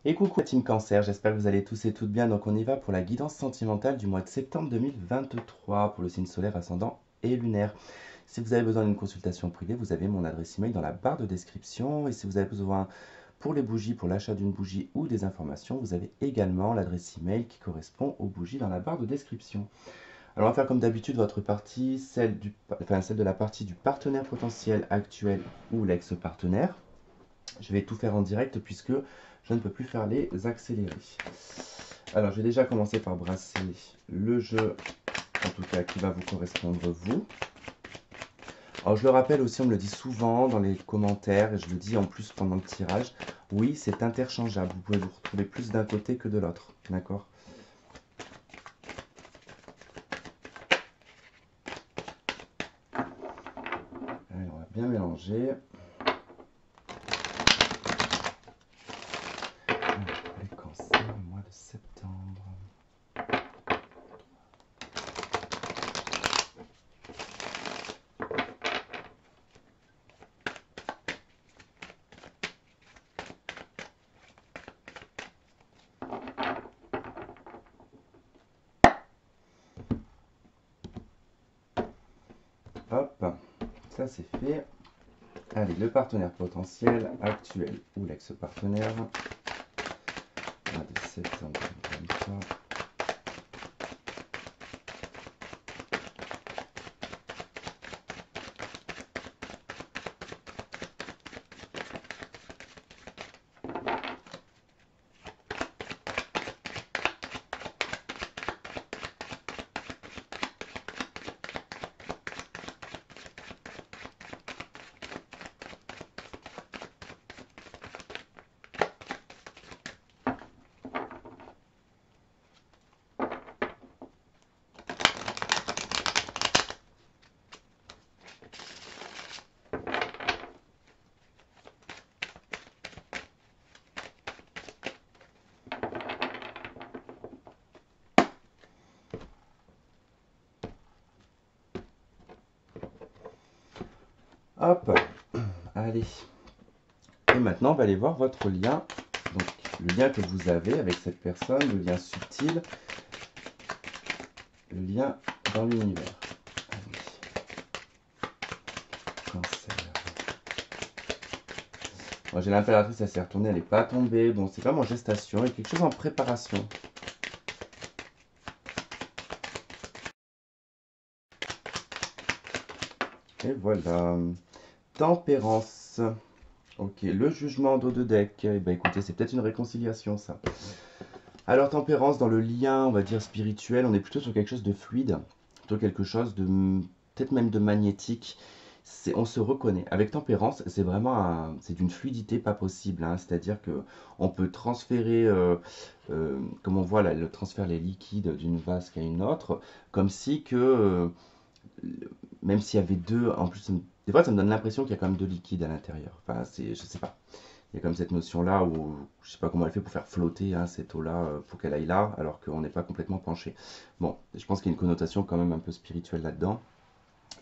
Et coucou la team Cancer, j'espère que vous allez tous et toutes bien. Donc on y va pour la guidance sentimentale du mois de septembre 2023 pour le signe solaire, ascendant et lunaire. Si vous avez besoin d'une consultation privée, vous avez mon adresse email dans la barre de description. Et si vous avez besoin pour les bougies, pour l'achat d'une bougie ou des informations, vous avez également l'adresse email qui correspond aux bougies dans la barre de description. Alors on va faire comme d'habitude votre partie, celle de la partie du partenaire potentiel actuel ou l'ex-partenaire. Je vais tout faire en direct puisque je ne peux plus faire les accélérés. Alors, je vais déjà commencer par brasser le jeu, en tout cas qui va vous correspondre vous. Alors, je le rappelle aussi, on me le dit souvent dans les commentaires, et je le dis en plus pendant le tirage, oui, c'est interchangeable. Vous pouvez vous retrouver plus d'un côté que de l'autre, d'accord? Allez, on va bien mélanger. Les cancers, le mois de septembre. Hop, ça c'est fait. Allez, le partenaire potentiel actuel ou l'ex-partenaire. Mois de septembre 2023. Hop, allez. Et maintenant, on va aller voir votre lien. Donc, le lien que vous avez avec cette personne, le lien subtil, le lien dans l'univers. Allez. Cancer. Bon, j'ai l'impératrice, elle s'est retournée, elle n'est pas tombée. Bon, c'est comme en gestation, il y a quelque chose en préparation. Et voilà. Tempérance. Ok, le jugement dos de deck. Eh ben, écoutez, c'est peut-être une réconciliation, ça. Alors, tempérance, dans le lien, on va dire spirituel, on est plutôt sur quelque chose de fluide, plutôt quelque chose de, peut-être même de magnétique. On se reconnaît. Avec tempérance, c'est vraiment c'est d'une fluidité pas possible, hein. C'est-à-dire que on peut transférer, comme on voit là, le transfert les liquides d'une vasque à une autre, comme si que, même s'il y avait deux, en plus, des fois ça me donne l'impression qu'il y a quand même deux liquides à l'intérieur. Enfin, je sais pas. Il y a comme cette notion-là où je sais pas comment elle fait pour faire flotter, hein, cette eau-là, pour qu'elle aille là, alors qu'on n'est pas complètement penché. Bon, je pense qu'il y a une connotation quand même un peu spirituelle là-dedans,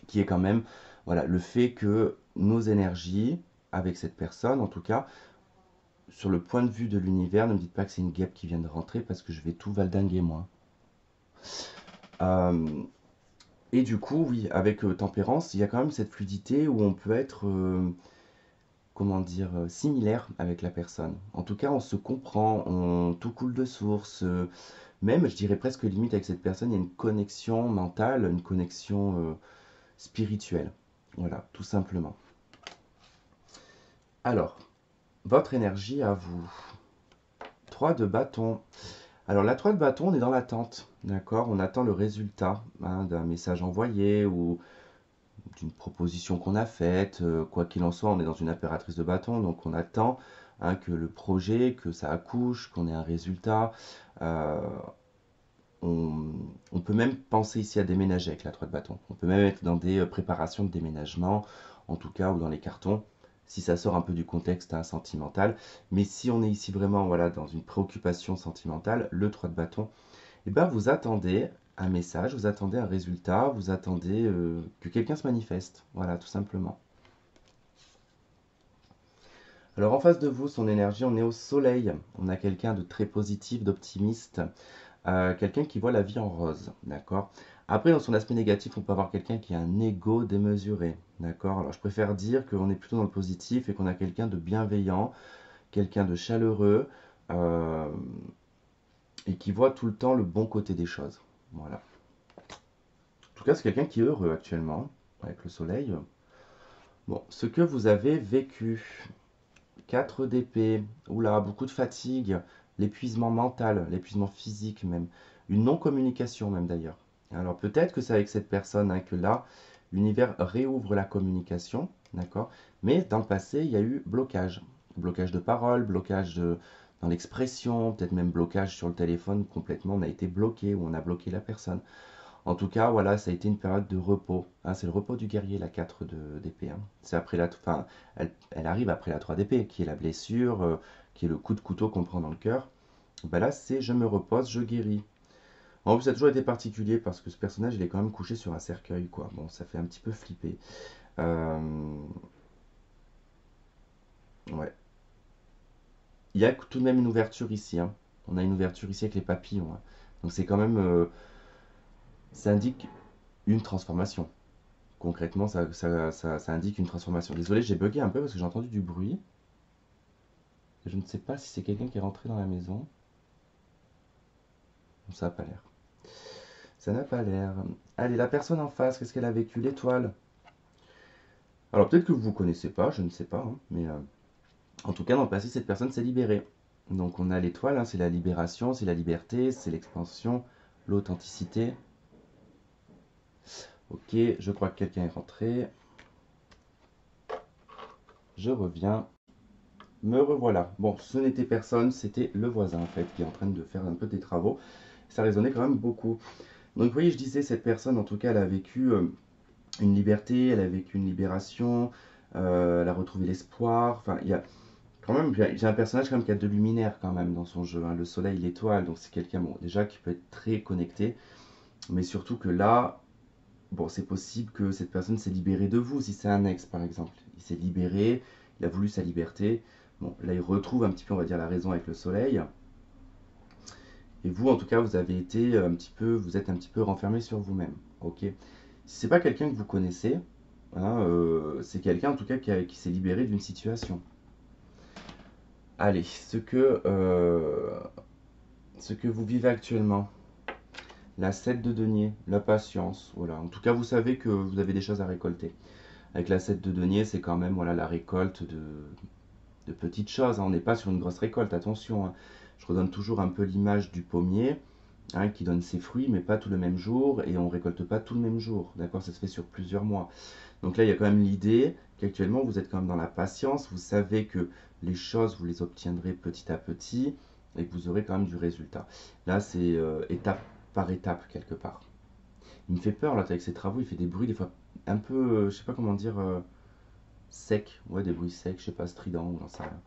qui est quand même, voilà, le fait que nos énergies, avec cette personne en tout cas, sur le point de vue de l'univers, ne me dites pas que c'est une guêpe qui vient de rentrer parce que je vais tout valdinguer moi. Euh, et du coup, oui, avec tempérance, il y a quand même cette fluidité où on peut être, comment dire, similaire avec la personne. En tout cas, on se comprend, tout coule de source. Même, je dirais presque limite avec cette personne, il y a une connexion mentale, une connexion spirituelle. Voilà, tout simplement. Alors, votre énergie à vous. 3 de bâton. Alors, la 3 de bâton, on est dans l'attente. D'accord? On attend le résultat, hein, d'un message envoyé ou d'une proposition qu'on a faite. Quoi qu'il en soit, on est dans une impératrice de bâton, donc on attend, hein, que le projet, que ça accouche, qu'on ait un résultat. Euh, on peut même penser ici à déménager avec la 3 de bâton. On peut même être dans des préparations de déménagement, en tout cas, ou dans les cartons, si ça sort un peu du contexte, hein, sentimental. Mais si on est ici vraiment, voilà, dans une préoccupation sentimentale, le 3 de bâton, eh ben, vous attendez un message, vous attendez un résultat, vous attendez que quelqu'un se manifeste. Voilà, tout simplement. Alors en face de vous, son énergie, on est au soleil. On a quelqu'un de très positif, d'optimiste, quelqu'un qui voit la vie en rose, d'accord? Après, dans son aspect négatif, on peut avoir quelqu'un qui a un ego démesuré, d'accord? Alors je préfère dire qu'on est plutôt dans le positif et qu'on a quelqu'un de bienveillant, quelqu'un de chaleureux, euh, et qui voit tout le temps le bon côté des choses. Voilà. En tout cas, c'est quelqu'un qui est heureux actuellement, avec le soleil. Bon, ce que vous avez vécu. 4 d'épée, oula, beaucoup de fatigue, l'épuisement mental, l'épuisement physique même, une non-communication même d'ailleurs. Alors peut-être que c'est avec cette personne hein, que là, l'univers réouvre la communication, d'accord? Mais dans le passé, il y a eu blocage. Blocage de parole, dans l'expression, peut-être même blocage sur le téléphone, complètement, on a été bloqué ou on a bloqué la personne. En tout cas, voilà, ça a été une période de repos, hein. C'est le repos du guerrier, la 4 d'épée, hein. C'est après enfin, elle arrive après la 3 d'épée, qui est la blessure, qui est le coup de couteau qu'on prend dans le cœur. Bah là, c'est je me repose, je guéris. En plus, ça a toujours été particulier parce que ce personnage, il est quand même couché sur un cercueil, quoi. Bon, ça fait un petit peu flipper. Euh, ouais. Il y a tout de même une ouverture ici, hein. On a une ouverture ici avec les papillons, hein. Donc c'est quand même, ça indique une transformation. Concrètement, ça indique une transformation. Désolé, j'ai bugué un peu parce que j'ai entendu du bruit. Je ne sais pas si c'est quelqu'un qui est rentré dans la maison. Ça n'a pas l'air. Ça n'a pas l'air. Allez, la personne en face, qu'est-ce qu'elle a vécu? L'étoile. Alors peut-être que vous ne connaissez pas, je ne sais pas, hein, mais en tout cas, dans le passé, cette personne s'est libérée. Donc on a l'étoile, hein, c'est la libération, c'est la liberté, c'est l'expansion, l'authenticité. Ok, je crois que quelqu'un est rentré. Je reviens. Me revoilà. Bon, ce n'était personne, c'était le voisin en fait qui est en train de faire un peu des travaux. Ça résonnait quand même beaucoup. Donc vous voyez, je disais, cette personne en tout cas, elle a vécu une liberté, elle a vécu une libération, elle a retrouvé l'espoir. Enfin, il y a quand même, j'ai un personnage quand même qui a de luminaire quand même dans son jeu, hein, le soleil, l'étoile. Donc c'est quelqu'un, bon, déjà qui peut être très connecté, mais surtout que là, bon, c'est possible que cette personne s'est libérée de vous, si c'est un ex par exemple. Il s'est libéré, il a voulu sa liberté. Bon, là, il retrouve un petit peu, on va dire, la raison avec le soleil. Et vous, en tout cas, vous avez été un petit peu, vous êtes un petit peu renfermé sur vous-même. Ok. Si c'est pas quelqu'un que vous connaissez, hein, c'est quelqu'un en tout cas qui s'est libéré d'une situation. Allez, ce que vous vivez actuellement, la 7 de denier, la patience, voilà. En tout cas, vous savez que vous avez des choses à récolter. Avec la 7 de denier, c'est quand même voilà, la récolte de petites choses, hein. On n'est pas sur une grosse récolte, attention, hein. Je redonne toujours un peu l'image du pommier, hein, qui donne ses fruits, mais pas tout le même jour, et on récolte pas tout le même jour, d'accord? Ça se fait sur plusieurs mois. Donc là, il y a quand même l'idée qu'actuellement, vous êtes quand même dans la patience, vous savez que les choses, vous les obtiendrez petit à petit, et que vous aurez quand même du résultat. Là, c'est étape par étape, quelque part. Il me fait peur, là, avec ses travaux, il fait des bruits, des fois, un peu, je sais pas comment dire, secs, ouais, des bruits secs, je sais pas, stridents, ou j'en sais rien.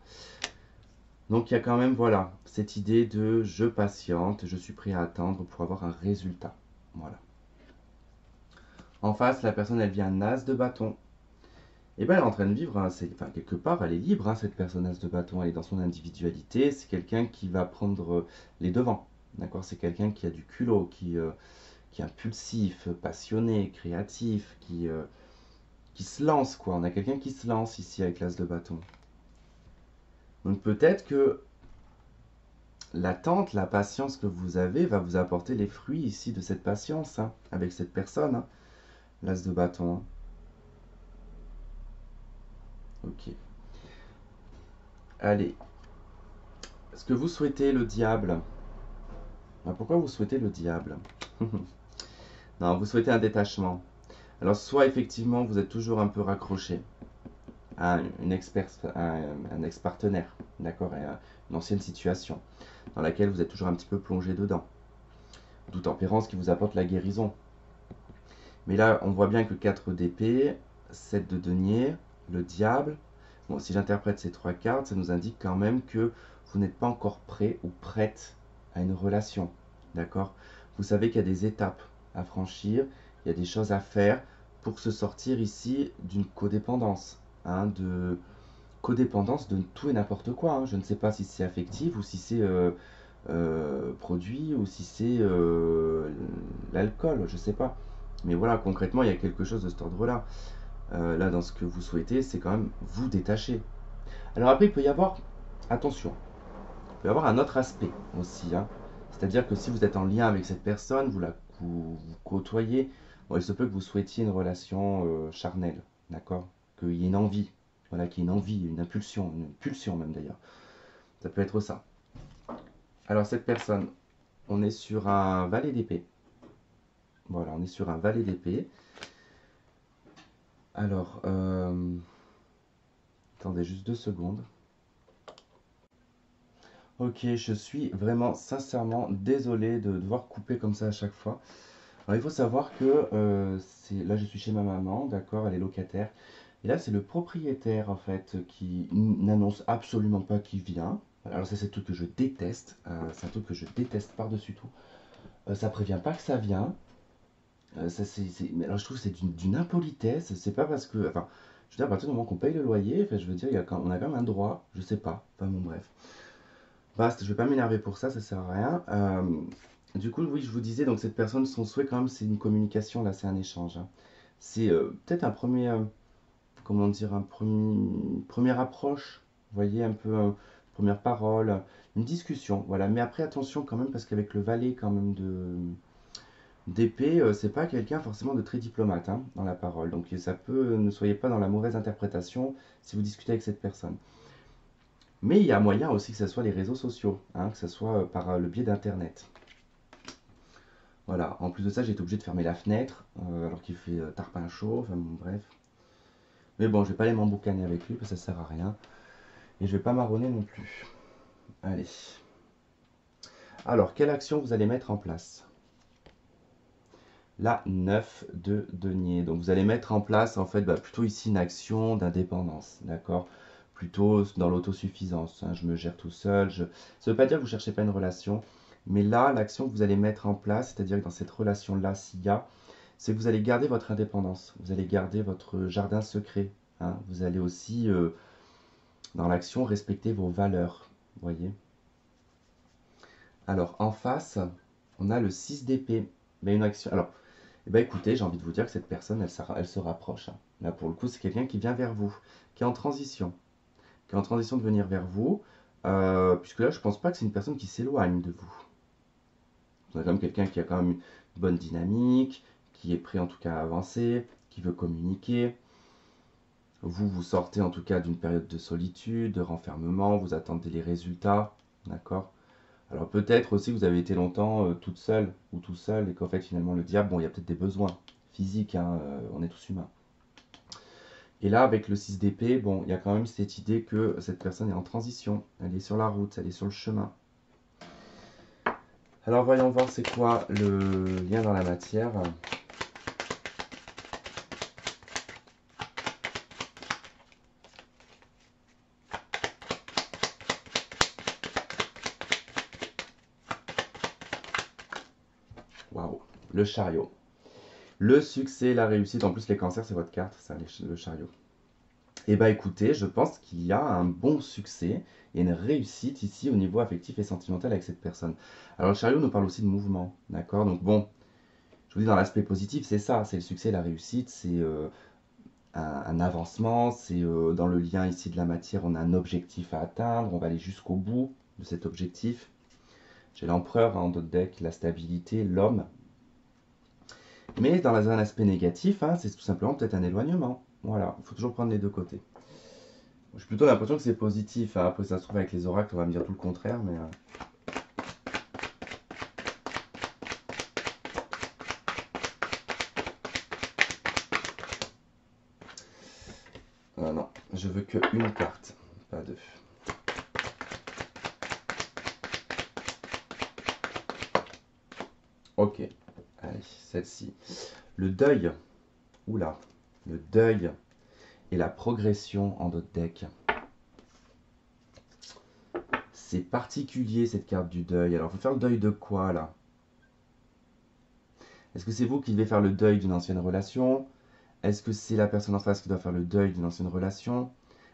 Donc il y a quand même, voilà, cette idée de je patiente, je suis prêt à attendre pour avoir un résultat. Voilà. En face, la personne, elle vient un as de bâton. Et bien, elle est en train de vivre, hein, enfin, quelque part, elle est libre, hein, cette personne as de bâton, elle est dans son individualité, c'est quelqu'un qui va prendre les devants. D'accord? C'est quelqu'un qui a du culot, qui est impulsif, passionné, créatif, qui se lance, quoi. On a quelqu'un qui se lance ici avec l'as de bâton. Donc peut-être que l'attente, la patience que vous avez va vous apporter les fruits ici de cette patience, hein, avec cette personne, hein, l'as de bâton, hein. Ok. Allez. Est-ce que vous souhaitez le diable? Ah, pourquoi vous souhaitez le diable? Non, vous souhaitez un détachement. Alors, soit effectivement, vous êtes toujours un peu raccroché à un ex-partenaire, d'accord, et à une ancienne situation dans laquelle vous êtes toujours un petit peu plongé dedans. D'où tempérance qui vous apporte la guérison. Mais là, on voit bien que 4 d'épée, 7 de denier, le diable. Bon, si j'interprète ces trois cartes, ça nous indique quand même que vous n'êtes pas encore prêt ou prête à une relation. D'accord? Vous savez qu'il y a des étapes à franchir, il y a des choses à faire pour se sortir ici d'une codépendance, hein, codépendance de tout et n'importe quoi, hein. Je ne sais pas si c'est affectif ou si c'est produit ou si c'est l'alcool, je sais pas. Mais voilà, concrètement, il y a quelque chose de cet ordre-là. Là, dans ce que vous souhaitez, c'est quand même vous détacher. Alors après, il peut y avoir, attention, il peut y avoir un autre aspect aussi, hein. C'est-à-dire que si vous êtes en lien avec cette personne, vous côtoyez, bon, il se peut que vous souhaitiez une relation charnelle, d'accord? Qu'il y ait une envie, voilà, qu'il y ait une envie, une pulsion même d'ailleurs. Ça peut être ça. Alors cette personne, on est sur un valet d'épée. Voilà, on est sur un valet d'épée. Alors, attendez juste 2 secondes. Ok, je suis vraiment sincèrement désolé de devoir couper comme ça à chaque fois. Alors il faut savoir que là je suis chez ma maman, d'accord, elle est locataire. Et là c'est le propriétaire en fait qui n'annonce absolument pas qui vient. Alors ça c'est un truc que je déteste, c'est un truc que je déteste par-dessus tout. Ça prévient pas que ça vient. Mais alors je trouve que c'est d'une impolitesse. C'est pas parce que, enfin, je veux dire à partir du moment qu'on paye le loyer, enfin, je veux dire on a quand même un droit. Je sais pas. Enfin bon bref. Basta, je vais pas m'énerver pour ça, ça sert à rien. Du coup, oui, je vous disais, donc cette personne, son souhait quand même, c'est une communication, là, c'est un échange, hein. C'est peut-être un premier, comment dire, première approche, vous voyez, un peu, première parole, une discussion, voilà. Mais après, attention quand même, parce qu'avec le valet quand même d'épée, c'est pas quelqu'un forcément de très diplomate, hein, dans la parole. Donc ça peut, ne soyez pas dans la mauvaise interprétation si vous discutez avec cette personne. Mais il y a moyen aussi que ce soit les réseaux sociaux, hein, que ce soit par le biais d'Internet. Voilà, en plus de ça, j'ai été obligé de fermer la fenêtre, alors qu'il fait tarpin chaud, enfin bon, bref. Mais bon, je vais pas aller m'emboucaner avec lui, parce que ça sert à rien. Et je vais pas marronner non plus. Allez. Alors, quelle action vous allez mettre en place? La 9 de denier. Donc vous allez mettre en place, en fait, plutôt ici une action d'indépendance, d'accord? Plutôt dans l'autosuffisance, hein. Je me gère tout seul. Ça ne veut pas dire que vous ne cherchez pas une relation, mais là, l'action que vous allez mettre en place, c'est-à-dire que dans cette relation-là, s'il y a, c'est que vous allez garder votre indépendance, vous allez garder votre jardin secret, hein. Vous allez aussi, dans l'action, respecter vos valeurs, vous voyez? Alors, en face, on a le 6 d'épée. Mais une action. Alors, eh ben, écoutez, j'ai envie de vous dire que cette personne, elle se rapproche, hein. Là, pour le coup, c'est quelqu'un qui vient vers vous, qui est en transition, qui est en transition de venir vers vous, puisque là, je pense pas que c'est une personne qui s'éloigne de vous. Vous avez quand même quelqu'un qui a quand même une bonne dynamique, qui est prêt en tout cas à avancer, qui veut communiquer. Vous, vous sortez en tout cas d'une période de solitude, de renfermement, vous attendez les résultats, d'accord? Alors peut-être aussi que vous avez été longtemps toute seule ou tout seul et qu'en fait finalement le diable, bon, il y a peut-être des besoins physiques, hein, on est tous humains. Et là, avec le 6 d'épée, bon, il y a quand même cette idée que cette personne est en transition, elle est sur la route, elle est sur le chemin. Alors voyons voir c'est quoi le lien dans la matière. Waouh, le chariot. Le succès, la réussite, en plus les cancers c'est votre carte, ça, le chariot. Eh bien écoutez, je pense qu'il y a un bon succès et une réussite ici au niveau affectif et sentimental avec cette personne. Alors le chariot nous parle aussi de mouvement, d'accord? Donc bon, je vous dis dans l'aspect positif, c'est ça, c'est le succès, la réussite, c'est un avancement, c'est dans le lien ici de la matière, on a un objectif à atteindre, on va aller jusqu'au bout de cet objectif. J'ai l'empereur en d'autres decks, la stabilité, l'homme. Mais dans un aspect négatif, hein, c'est tout simplement peut-être un éloignement. Voilà, il faut toujours prendre les deux côtés. J'ai plutôt l'impression que c'est positif, hein. Après ça se trouve avec les oracles, on va me dire tout le contraire, mais... non, je veux que une carte, pas deux. Ok, allez, celle-ci. Le deuil. Oula, le deuil et la progression en d'autres decks. C'est particulier cette carte du deuil. Alors, il faut faire le deuil de quoi là? Est-ce que c'est vous qui devez faire le deuil d'une ancienne relation? Est-ce que c'est la personne en face qui doit faire le deuil d'une ancienne relation?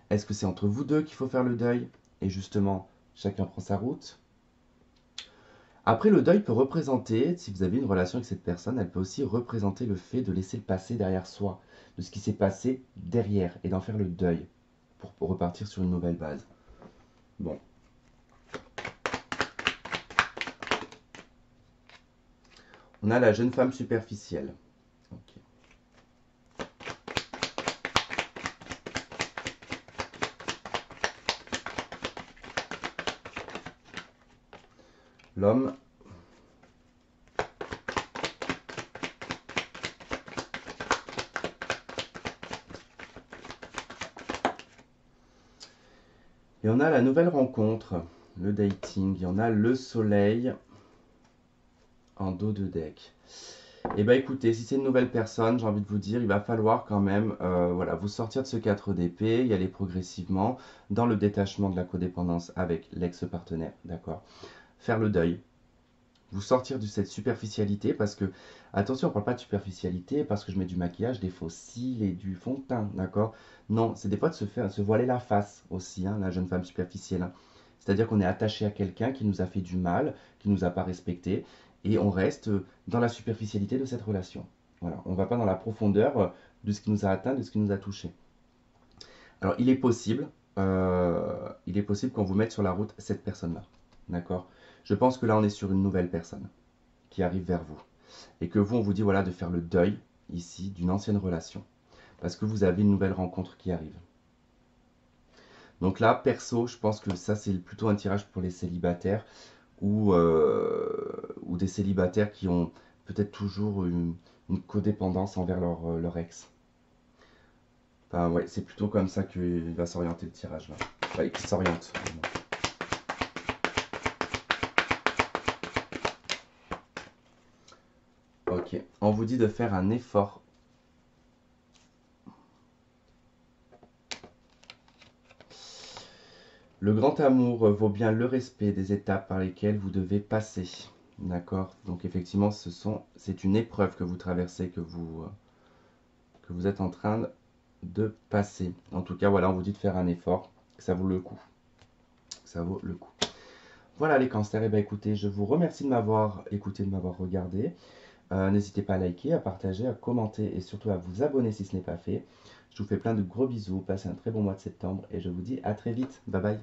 Est-ce que c'est entre vous deux qu'il faut faire le deuil et justement chacun prend sa route? Après, le deuil peut représenter, si vous avez une relation avec cette personne, elle peut aussi représenter le fait de laisser le passé derrière soi, de ce qui s'est passé derrière et d'en faire le deuil pour repartir sur une nouvelle base. Bon. On a la jeune femme superficielle. Ok. L'homme. Et on a la nouvelle rencontre, le dating. Il y en a le soleil en dos de deck. Et bah écoutez, si c'est une nouvelle personne, j'ai envie de vous dire, il va falloir quand même voilà, vous sortir de ce 4 d'épée, y aller progressivement dans le détachement de la codépendance avec l'ex-partenaire, d'accord? Faire le deuil, vous sortir de cette superficialité parce que, attention, on ne parle pas de superficialité parce que je mets du maquillage, des faux cils et du fond de teint, d'accord? Non, c'est des fois de se voiler la face aussi, hein, la jeune femme superficielle, hein. C'est-à-dire qu'on est attaché à quelqu'un qui nous a fait du mal, qui ne nous a pas respecté, et on reste dans la superficialité de cette relation. Voilà, on ne va pas dans la profondeur de ce qui nous a atteint, de ce qui nous a touché. Alors, il est possible qu'on vous mette sur la route cette personne-là, d'accord? Je pense que là, on est sur une nouvelle personne qui arrive vers vous. Et que vous, on vous dit voilà, de faire le deuil, ici, d'une ancienne relation. Parce que vous avez une nouvelle rencontre qui arrive. Donc là, perso, je pense que ça, c'est plutôt un tirage pour les célibataires ou des célibataires qui ont peut-être toujours une codépendance envers leur ex. Enfin, ouais, c'est plutôt comme ça qu'il va s'orienter le tirage là. Ouais, il s'oriente. Ok, on vous dit de faire un effort. Le grand amour vaut bien le respect des étapes par lesquelles vous devez passer. D'accord? Donc effectivement, c'est une épreuve que vous traversez, que vous êtes en train de passer. En tout cas, voilà, on vous dit de faire un effort, que ça vaut le coup. Ça vaut le coup. Voilà les cancers, et bien écoutez, je vous remercie de m'avoir écouté, de m'avoir regardé. N'hésitez pas à liker, à partager, à commenter et surtout à vous abonner si ce n'est pas fait. Je vous fais plein de gros bisous, passez un très bon mois de septembre et je vous dis à très vite. Bye bye.